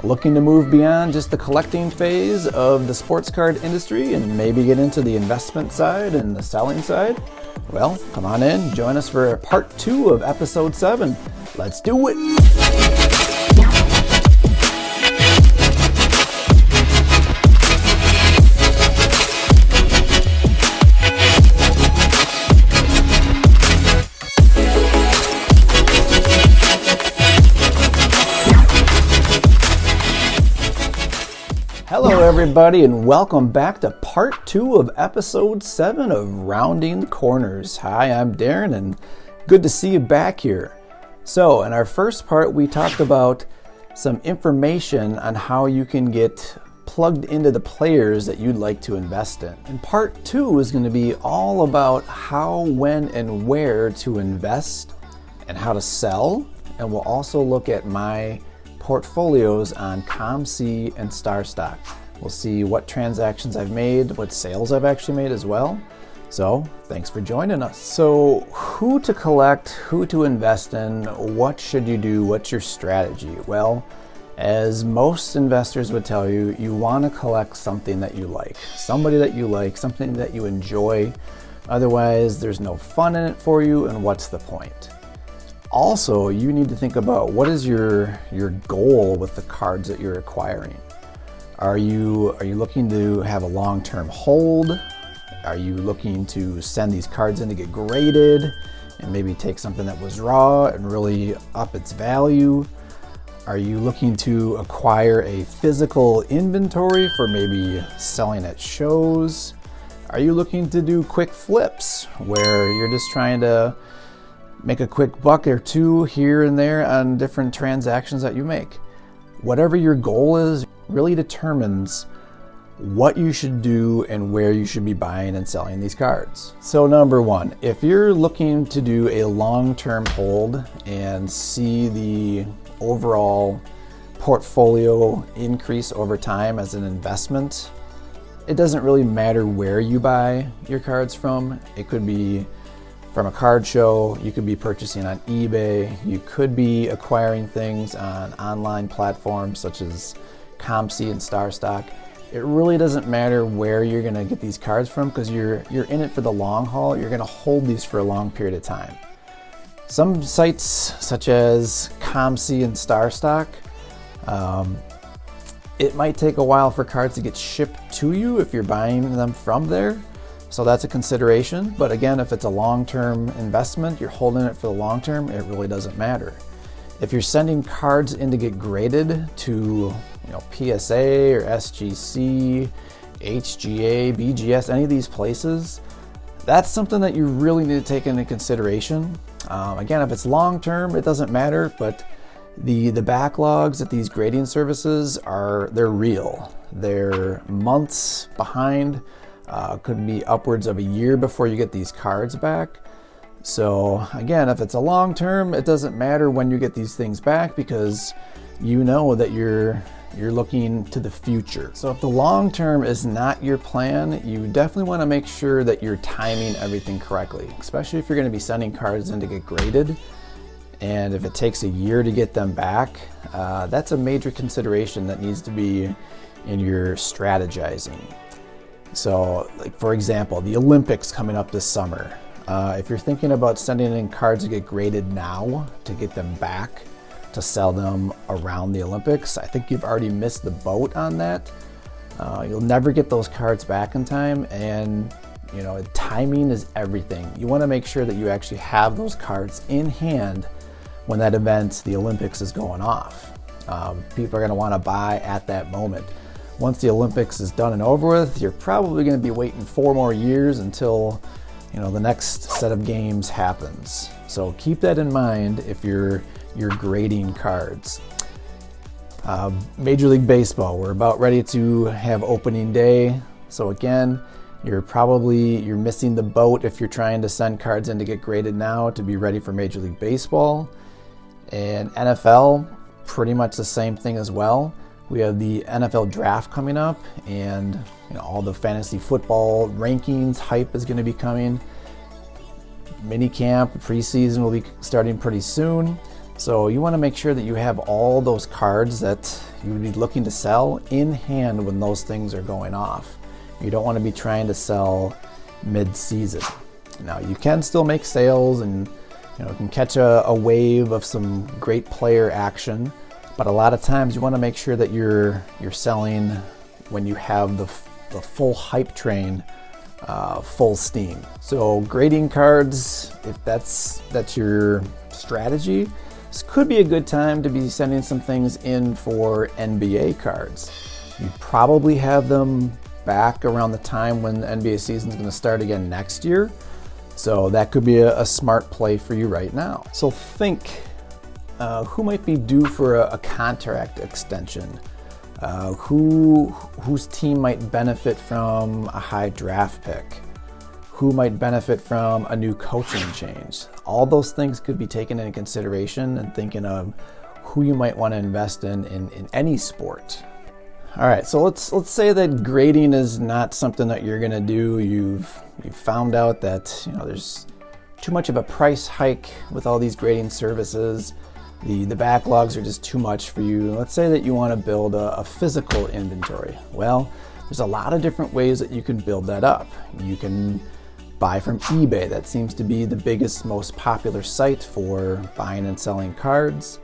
Looking to move beyond just the collecting phase of the sports card industry and maybe get into the investment side and the selling side? Well, come on in, join us for part 2 of episode 7. Let's do it! Hello everybody and welcome back to part 2 of episode 7 of Rounding the Corners. Hi, I'm Darin and good to see you back here. So in our first part we talked about some information on how you can get plugged into the players that you'd like to invest in. And part 2 is going to be all about how, when, and where to invest and how to sell. And we'll also look at my portfolios on COMC and StarStock. We'll see what transactions I've made, what sales I've actually made as well. So thanks for joining us. So who to collect, who to invest in, what should you do, what's your strategy? Well, as most investors would tell you, you want to collect something that you like, somebody that you like, something that you enjoy. Otherwise, there's no fun in it for you, and what's the point? Also, you need to think about what is your goal with the cards that you're acquiring. Are you looking to have a long-term hold? Are you looking to send these cards in to get graded and maybe take something that was raw and really up its value? Are you looking to acquire a physical inventory for maybe selling at shows? Are you looking to do quick flips where you're just trying to make a quick buck or two here and there on different transactions that you make? Whatever your goal is really determines what you should do and where you should be buying and selling these cards. So number one, if you're looking to do a long-term hold and see the overall portfolio increase over time as an investment, it doesn't really matter where you buy your cards from. It could be from a card show, you could be purchasing on eBay, you could be acquiring things on online platforms such as COMC and StarStock. It really doesn't matter where you're gonna get these cards from because you're in it for the long haul. You're gonna hold these for a long period of time. Some sites such as COMC and StarStock, it might take a while for cards to get shipped to you if you're buying them from there. So that's a consideration, but again, if it's a long-term investment, you're holding it for the long term, it really doesn't matter. If you're sending cards in to get graded to PSA or SGC, HGA, BGS, any of these places, that's something that you really need to take into consideration. Again, if it's long-term, it doesn't matter, but the backlogs at these grading services they're real. They're months behind. Could be upwards of a year before you get these cards back. So again, if it's a long term, it doesn't matter when you get these things back because you know that you're looking to the future. So if the long term is not your plan, you definitely want to make sure that you're timing everything correctly, especially if you're going to be sending cards in to get graded. And if it takes a year to get them back, that's a major consideration that needs to be in your strategizing. So, like for example, the Olympics coming up this summer. If you're thinking about sending in cards to get graded now to get them back to sell them around the Olympics, I think you've already missed the boat on that. You'll never get those cards back in time, and timing is everything. You want to make sure that you actually have those cards in hand when that event, the Olympics, is going off. People are going to want to buy at that moment. Once the Olympics is done and over with, you're probably going to be waiting 4 more years until the next set of games happens. So keep that in mind if you're grading cards. Major League Baseball, we're about ready to have opening day. So again, you're missing the boat if you're trying to send cards in to get graded now to be ready for Major League Baseball. And NFL, pretty much the same thing as well. We have the NFL draft coming up, and all the fantasy football rankings hype is going to be coming. Mini camp, preseason will be starting pretty soon. So you want to make sure that you have all those cards that you would be looking to sell in hand when those things are going off. You don't want to be trying to sell mid-season. Now you can still make sales and can catch a wave of some great player action, but a lot of times you want to make sure that you're selling when you have the full hype train full steam. So grading cards, if that's your strategy, this could be a good time to be sending some things in for NBA cards. You probably have them back around the time when the NBA season is going to start again next year. So that could be a smart play for you right now. So think, who might be due for a contract extension? Whose team might benefit from a high draft pick? Who might benefit from a new coaching change? All those things could be taken into consideration and thinking of who you might want to invest in any sport. All right, so let's say that grading is not something that you're gonna do. You've found out that there's too much of a price hike with all these grading services. The backlogs are just too much for you. Let's say that you want to build a physical inventory. Well, there's a lot of different ways that you can build that up. You can buy from eBay. That seems to be the biggest, most popular site for buying and selling cards.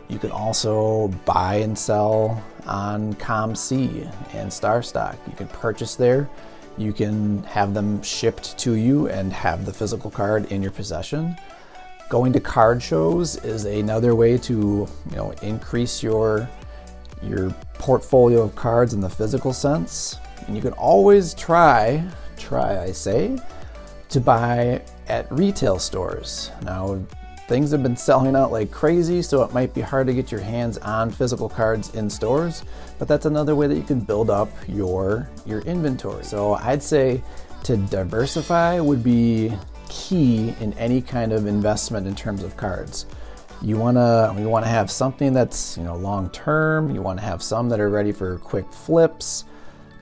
You can also buy and sell on ComC and StarStock. You can purchase there. You can have them shipped to you and have the physical card in your possession. Going to card shows is another way to increase your portfolio of cards in the physical sense. And you can always try I say, to buy at retail stores. Now, things have been selling out like crazy, so it might be hard to get your hands on physical cards in stores, but that's another way that you can build up your inventory. So I'd say to diversify would be key in any kind of investment in terms of cards. You wanna have something that's long term. You want to have some that are ready for quick flips,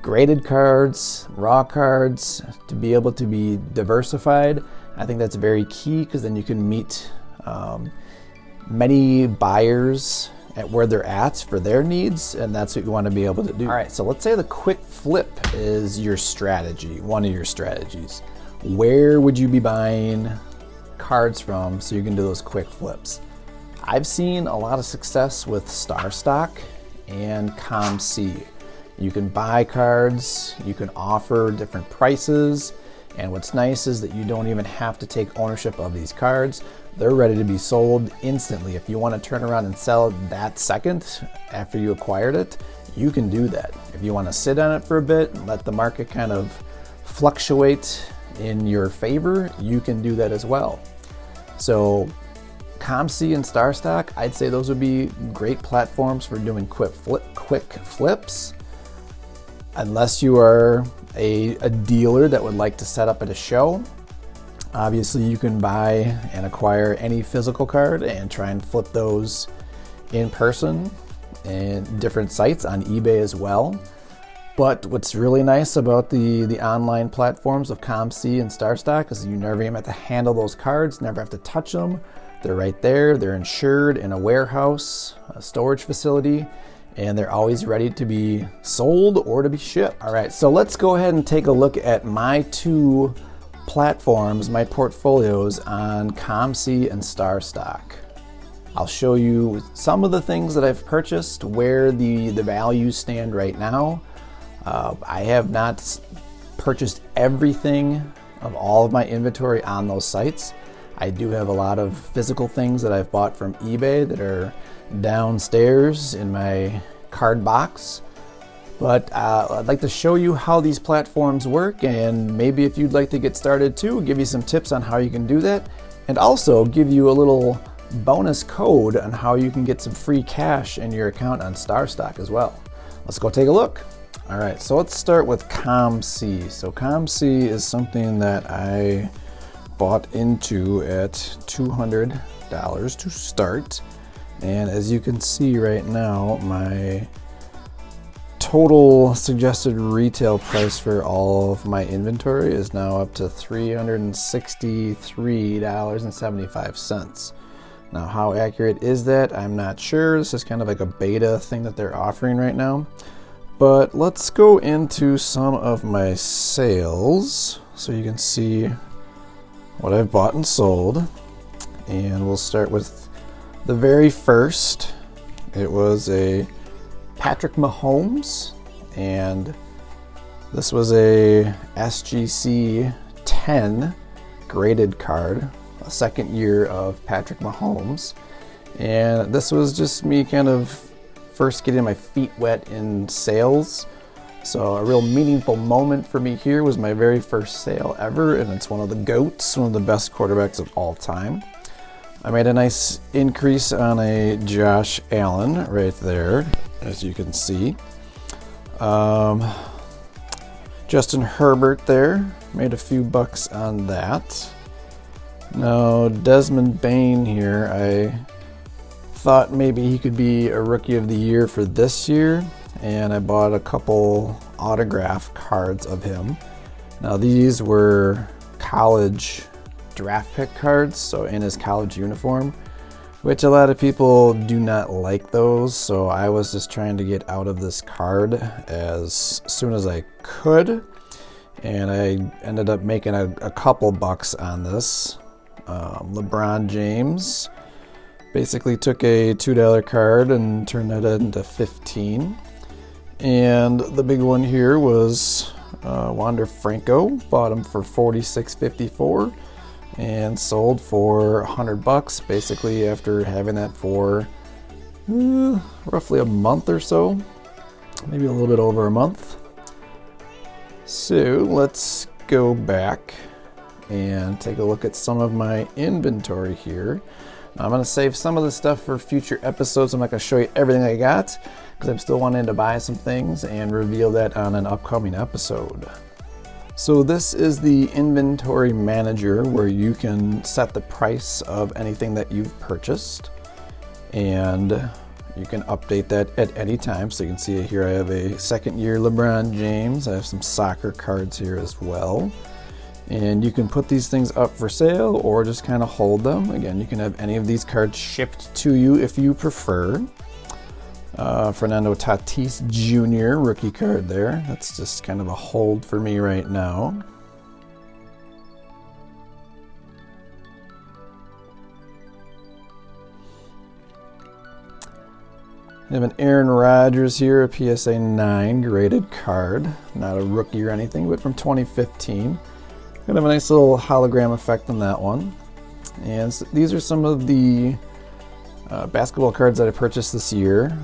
graded cards, raw cards, to be able to be diversified. I think that's very key because then you can meet many buyers at where they're at for their needs, and that's what you want to be able to do. All right, so let's say the quick flip is your strategy, one of your strategies. Where would you be buying cards from so you can do those quick flips? I've seen a lot of success with StarStock and ComC. You can buy cards, you can offer different prices, and what's nice is that you don't even have to take ownership of these cards. They're ready to be sold instantly. If you want to turn around and sell it that second after you acquired it, you can do that. If you want to sit on it for a bit and let the market kind of fluctuate in your favor, you can do that as well. So ComC and StarStock, I'd say those would be great platforms for doing quick flips. Unless you are a dealer that would like to set up at a show, obviously you can buy and acquire any physical card and try and flip those in person and different sites on eBay as well. But what's really nice about the online platforms of ComC and StarStock is you never even have to handle those cards, never have to touch them. They're right there, they're insured in a warehouse, a storage facility, and they're always ready to be sold or to be shipped. All right, so let's go ahead and take a look at my two platforms, my portfolios on ComC and StarStock. I'll show you some of the things that I've purchased, where the values stand right now. I have not purchased everything of all of my inventory on those sites. I do have a lot of physical things that I've bought from eBay that are downstairs in my card box. But I'd like to show you how these platforms work, and maybe if you'd like to get started too, give you some tips on how you can do that, and also give you a little bonus code on how you can get some free cash in your account on StarStock as well. Let's go take a look. All right, so let's start with ComC. So ComC is something that I bought into at $200 to start. And as you can see right now, my total suggested retail price for all of my inventory is now up to $363.75. Now, how accurate is that? I'm not sure. This is kind of like a beta thing that they're offering right now. But let's go into some of my sales so you can see what I've bought and sold. And we'll start with the very first. It was a Patrick Mahomes, and this was a SGC 10 graded card, a second year of Patrick Mahomes. And this was just me kind of first getting my feet wet in sales. So a real meaningful moment for me here was my very first sale ever, and it's one of the GOATs, one of the best quarterbacks of all time. I made a nice increase on a Josh Allen right there, as you can see. Justin Herbert there, made a few bucks on that. Now Desmond Bain here, I thought maybe he could be a Rookie of the Year for this year, and I bought a couple autograph cards of him. Now these were college draft pick cards, so in his college uniform, which a lot of people do not like those, so I was just trying to get out of this card as soon as I could, and I ended up making a couple bucks on this. LeBron James basically took a $2 card and turned that into 15. And the big one here was Wander Franco. Bought him for $46.54 and sold for $100 basically after having that for roughly a month or so, maybe a little bit over a month. So let's go back and take a look at some of my inventory here. Now, I'm going to save some of the stuff for future episodes. I'm not going to show you everything I got because I'm still wanting to buy some things and reveal that on an upcoming episode. So this is the inventory manager where you can set the price of anything that you've purchased, and you can update that at any time. So you can see here I have a second year LeBron James. I have some soccer cards here as well. And you can put these things up for sale or just kind of hold them. Again, you can have any of these cards shipped to you if you prefer. Fernando Tatis Jr. rookie card there. That's just kind of a hold for me right now. I have an Aaron Rodgers here, a PSA 9 graded card. Not a rookie or anything, but from 2015. Kind of a nice little hologram effect on that one. And so these are some of the basketball cards that I purchased this year.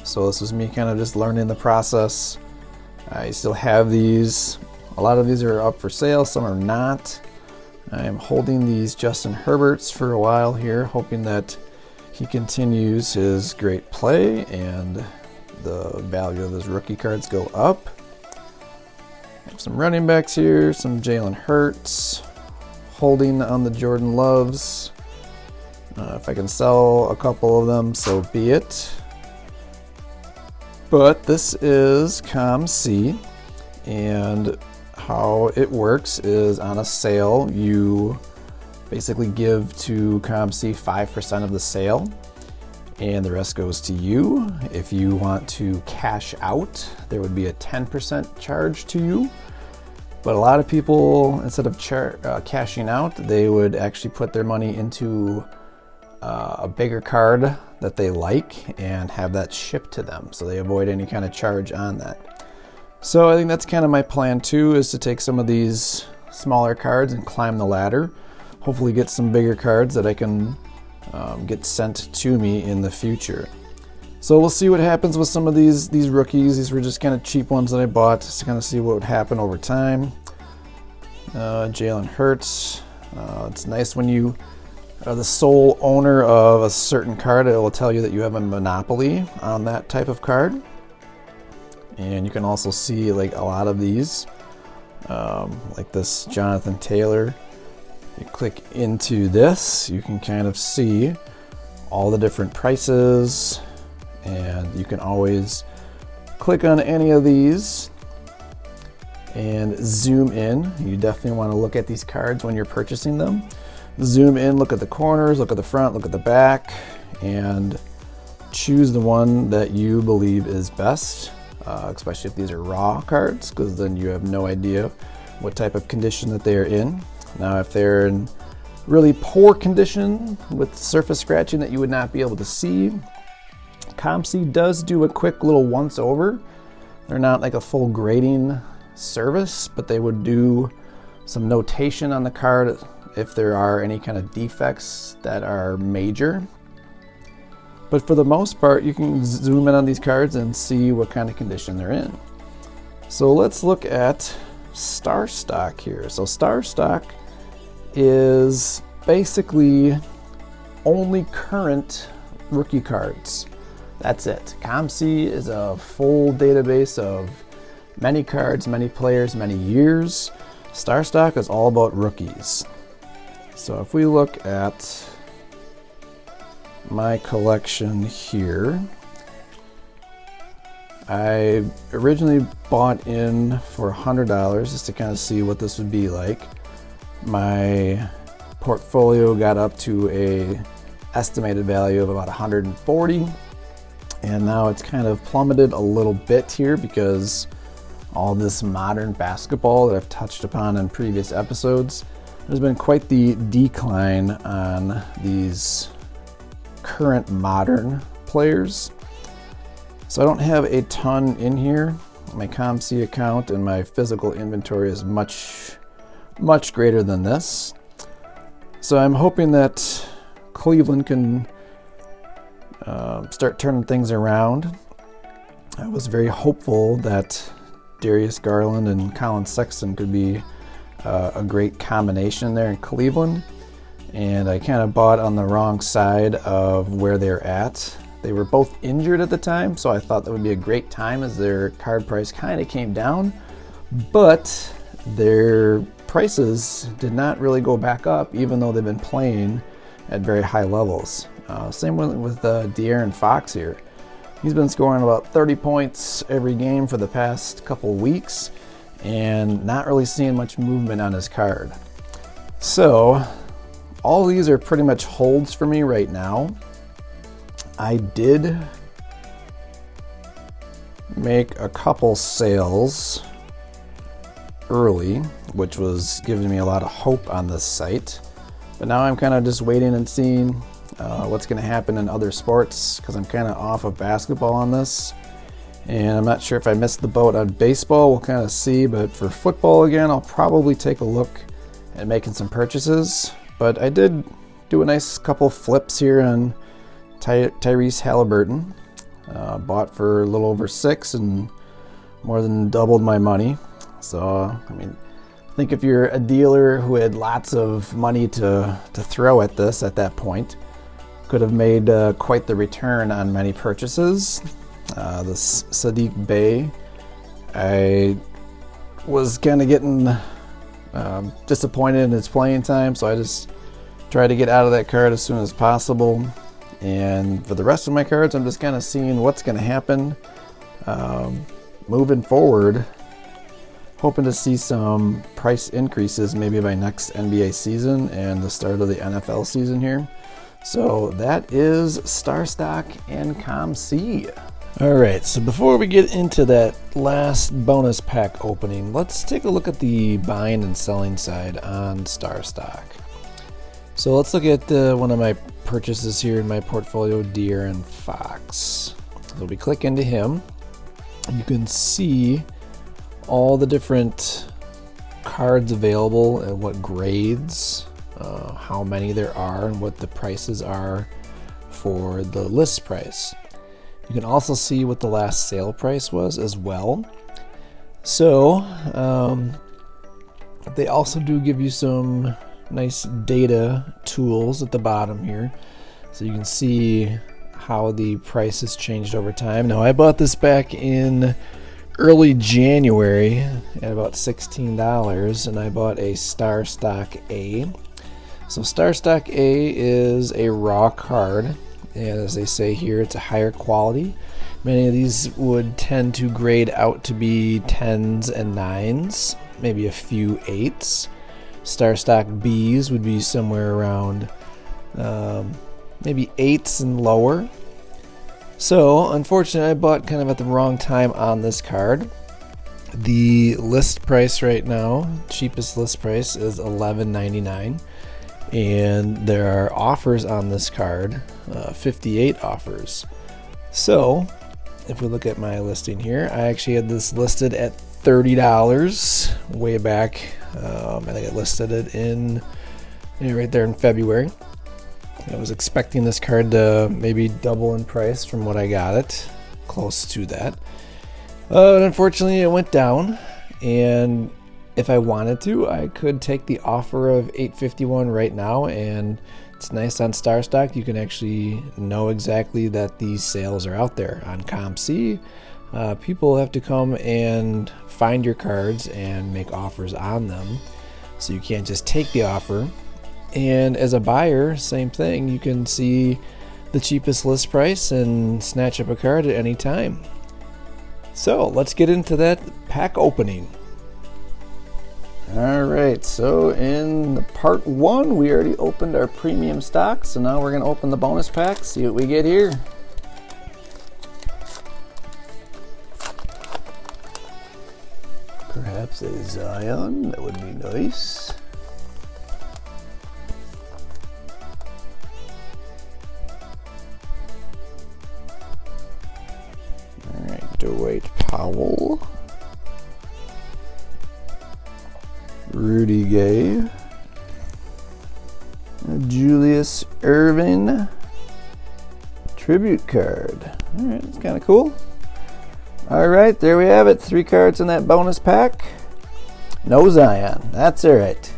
So this was me kind of just learning the process. I still have these. A lot of these are up for sale, some are not. I am holding these Justin Herberts for a while here, hoping that he continues his great play and the value of his rookie cards go up. I have some running backs here, some Jalen Hurts, holding on the Jordan Loves. If I can sell a couple of them, so be it. But this is ComC, and how it works is on a sale, you basically give to ComC 5% of the sale, and the rest goes to you. If you want to cash out, there would be a 10% charge to you. But a lot of people, instead of cashing out, they would actually put their money into a bigger card that they like and have that shipped to them, so they avoid any kind of charge on that. So I think that's kind of my plan too, is to take some of these smaller cards and climb the ladder. Hopefully get some bigger cards that I can get sent to me in the future. So we'll see what happens with some of these rookies. These were just kind of cheap ones that I bought just to kind of see what would happen over time. Jalen Hurts. It's nice when you are the sole owner of a certain card. It will tell you that you have a monopoly on that type of card. And you can also see like a lot of these, like this Jonathan Taylor. You click into this, you can kind of see all the different prices, and you can always click on any of these and zoom in. You definitely want to look at these cards when you're purchasing them. zoom in, look at the corners, look at the front, look at the back, and choose the one that you believe is best, especially if these are raw cards, because then you have no idea what type of condition that they are in. Now, if they're in really poor condition with surface scratching that you would not be able to see, ComC does do a quick little once over. They're not like a full grading service, but they would do some notation on the card if there are any kind of defects that are major. But for the most part, you can zoom in on these cards and see what kind of condition they're in. So let's look at Star Stock here. So Star Stock is basically only current rookie cards. That's it. ComC is a full database of many cards, many players, many years. Star Stock is all about rookies. So if we look at my collection here, I originally bought in for $100 just to kind of see what this would be like. My portfolio got up to a estimated value of about 140, and now it's kind of plummeted a little bit here because all this modern basketball that I've touched upon in previous episodes, there's been quite the decline on these current modern players. So I don't have a ton in here. My ComC account and my physical inventory is much greater than this. So I'm hoping that Cleveland can start turning things around. I was very hopeful that Darius Garland and Colin Sexton could be a great combination there in Cleveland, and I kind of bought on the wrong side of where they're at. They were both injured at the time, so I thought that would be a great time as their card price kind of came down, but their prices did not really go back up even though they've been playing at very high levels. Same with Darin Fox here. He's been scoring about 30 points every game for the past couple weeks and not really seeing much movement on his card. So all these are pretty much holds for me right now. I did make a couple sales early, which was giving me a lot of hope on this site. But now I'm kind of just waiting and seeing what's going to happen in other sports, because I'm kind of off of basketball on this. And I'm not sure if I missed the boat on baseball. We'll kind of see. But for football, again, I'll probably take a look at making some purchases. But I did do a nice couple flips here on Tyrese Halliburton. Bought for a little over $6 and more than doubled my money. So, I mean, I think if you're a dealer who had lots of money to throw at this at that point, could have made quite the return on many purchases. This Sadiq Bey, I was kind of getting disappointed in his playing time, so I just tried to get out of that card as soon as possible. And for the rest of my cards, I'm just kind of seeing what's going to happen moving forward, hoping to see some price increases maybe by next NBA season and the start of the NFL season here. So that is Star Stock and ComC. All right, so before we get into that last bonus pack opening, let's take a look at the buying and selling side on Star Stock. So let's look at one of my purchases here in my portfolio, Darin Fox. So we click into him. You can see all the different cards available and what grades, how many there are, and what the prices are for the list price. You can also see what the last sale price was as well. So they also do give you some nice data tools at the bottom here, so you can see how the price has changed over time. Now, I bought this back in early January at about $16, and I bought a Star Stock A. So Star Stock A is a raw card, and as they say here, it's a higher quality. Many of these would tend to grade out to be 10s and 9s, maybe a few 8s. Star Stock Bs would be somewhere around maybe 8s and lower. So unfortunately, I bought kind of at the wrong time on this card. The list price right now, cheapest list price, is $11.99, and there are offers on this card, 58 offers. So if we look at my listing here, I actually had this listed at $30 way back. I think I listed it in right there in February. I was expecting this card to maybe double in price from what I got it, close to that. But unfortunately, it went down, and if I wanted to, I could take the offer of $8.51 right now, and it's nice on Star Stock. You can actually know exactly that these sales are out there. On ComC, people have to come and find your cards and make offers on them, so you can't just take the offer. And as a buyer, same thing. You can see the cheapest list price and snatch up a card at any time. So let's get into that pack opening. All right, so in part 1, we already opened our premium stock, so now we're going to open the bonus pack, see what we get here. Perhaps a Zion, that would be nice. Dwight Powell, Rudy Gay, Julius Erving, tribute card. All right, that's kind of cool. All right, there we have it. 3 cards in that bonus pack. No Zion. That's all right.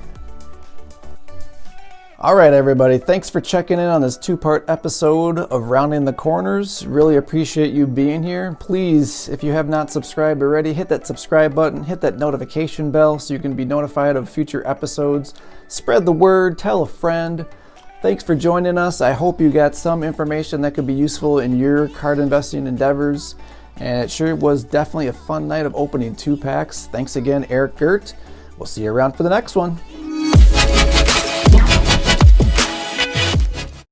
All right, everybody. Thanks for checking in on this 2-part episode of Rounding the Corners. Really appreciate you being here. Please, if you have not subscribed already, hit that subscribe button, hit that notification bell so you can be notified of future episodes. Spread the word, tell a friend. Thanks for joining us. I hope you got some information that could be useful in your card investing endeavors. And it sure was definitely a fun night of opening 2 packs. Thanks again, Eric Gert. We'll see you around for the next one.